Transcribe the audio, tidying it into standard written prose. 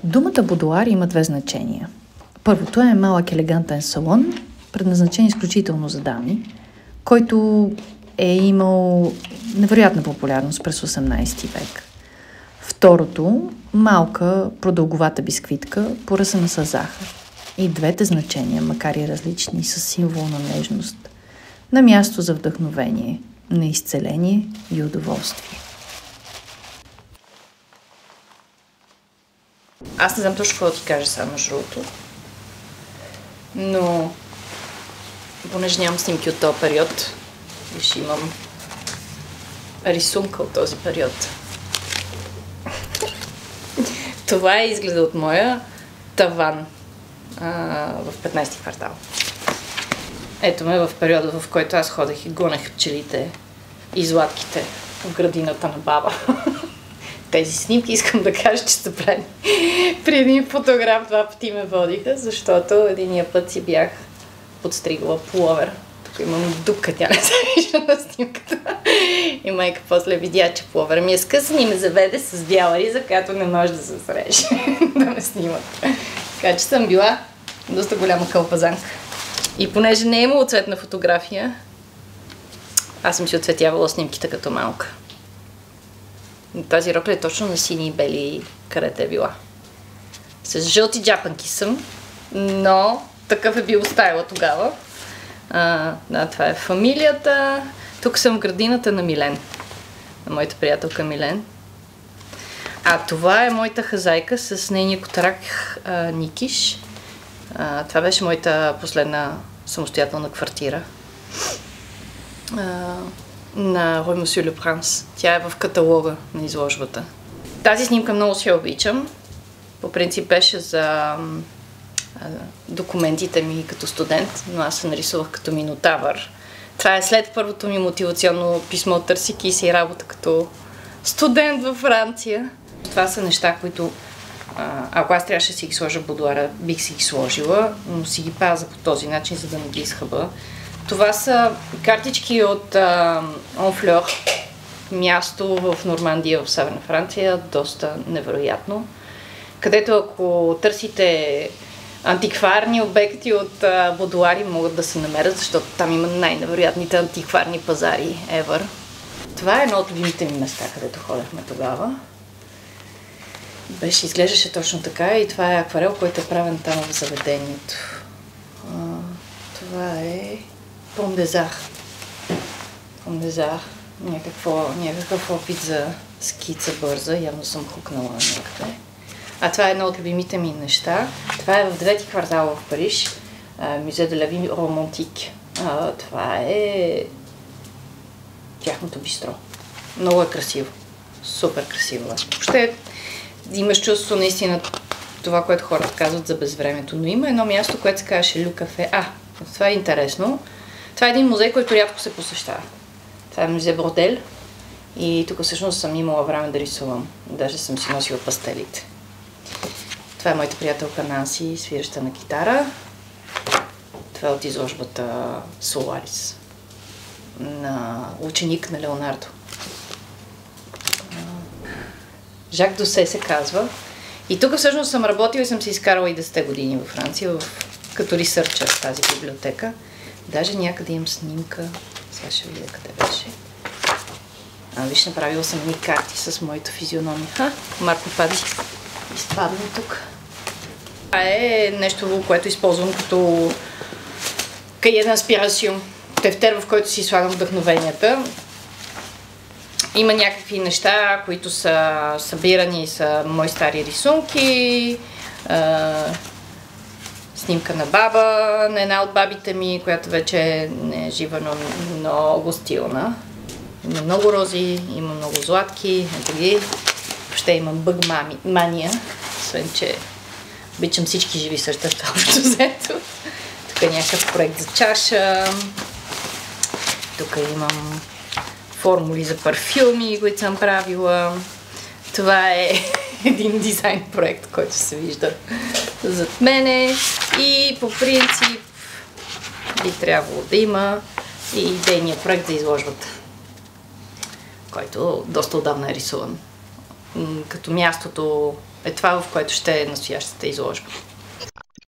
Думата будуар има две значения. Първото е малък елегантен салон, предназначен изключително за дами, който е имал невероятна популярност през 18 век. Второто – малка, продълговата бисквитка, поръсана с захар. И двете значения, макар и различни, са символ на нежност, на място за вдъхновение, на изцеление и удоволствие. Аз не знам точно какво да ти кажа сега, между другото, но понеже нямам снимки от този период, и ще имам рисунка от този период. Това е изгледа от моя таван в 15-ти квартал. Ето ме в периода, в който аз ходех и гонех пчелите и златките в градината на баба. Тези снимки искам да кажа, че са правени при един фотограф 2 пъти ме водиха, защото единия път си бях подстригала пуловер. Тук имам дупка, тя не се вижда на снимката. И майка после видя, че пуловер ми е скъсан и ме заведе с бяла риза, която не може да се срежи да ме снимат. Така че съм била доста голяма кълпазанка. И понеже не е имало цветна фотография, аз съм си отцветявала снимките като малка. Тази рокля е точно на сини и бели, където е била. С жълти джапанки съм, но такъв е бил стайла тогава. Да, това е фамилията. Тук съм в градината на Милен, на моята приятелка Милен. А това е моята хазайка с нейния котарак Никиш. Това беше моята последна самостоятелна квартира на Rue Monsieur le Prince. Тя е в каталога на изложбата. Тази снимка много си я обичам. По принцип беше за документите ми като студент, но аз се нарисувах като минотавър. Това е след първото ми мотивационно писмо, търсики си работа като студент във Франция. Това са неща, които ако аз трябваше да си ги сложа в будуара, бих си ги сложила, но си ги пазя по този начин, за да не ги изхъба. Това са картички от Honfleur, място в Нормандия, в Северна Франция, доста невероятно, където ако търсите антикварни обекти от будуари, могат да се намерят, защото там има най-невероятните антикварни пазари ever. Това е едно от любимите ми места, където ходехме тогава. Изглеждаше точно така и това е акварел, който е правен там в заведението. Това е Пом дезар. Някакъв опит за скица бърза, явно съм хукнала някъде. А това е едно от любимите ми неща. Това е в 9-ти квартал в Париж, Музей де ла Vie Romantique. Това е тяхното бистро. Много е красиво. Супер красиво. Въобще имаш чувство наистина това, което хората казват за безвремето. Но има едно място, което се казваше Лю Кафе. Това е интересно. Това е един музей, който рядко се посещава. Това е музей Бродел. И тук всъщност съм имала време да рисувам. Даже съм си носила пастелите. Това е моята приятелка Нанси, свираща на китара. Това е от изложбата Соларис. На ученик на Леонардо. Жак Досе се казва. И тук всъщност съм работила и съм се изкарала и 10 години във Франция, като ресърчър в тази библиотека. Даже някъде имам снимка. Сега ще видя къде беше. Виж, направила съм ни карти с моята физиономия. Марко Пади изпадна тук. Това е нещо, което използвам като каhier d'inspiration. Тефтер, в който си слагам вдъхновенията. Има някакви неща, които са събирани, са мои стари рисунки. Снимка на баба, на една от бабите ми, която вече не е жива, но много стилна. Има много рози, има много златки, ето ги. Въобще имам бъг мания, освен че обичам всички живи същества, общо взето. Тук е някакъв проект за чаша. Тук имам формули за парфюми, които съм правила. Това е един дизайн проект, който се вижда зад мене. И по принцип би трябвало да има и идейния проект за изложбата, който доста отдавна е рисуван. Като мястото е това, в което ще е настоящата изложба.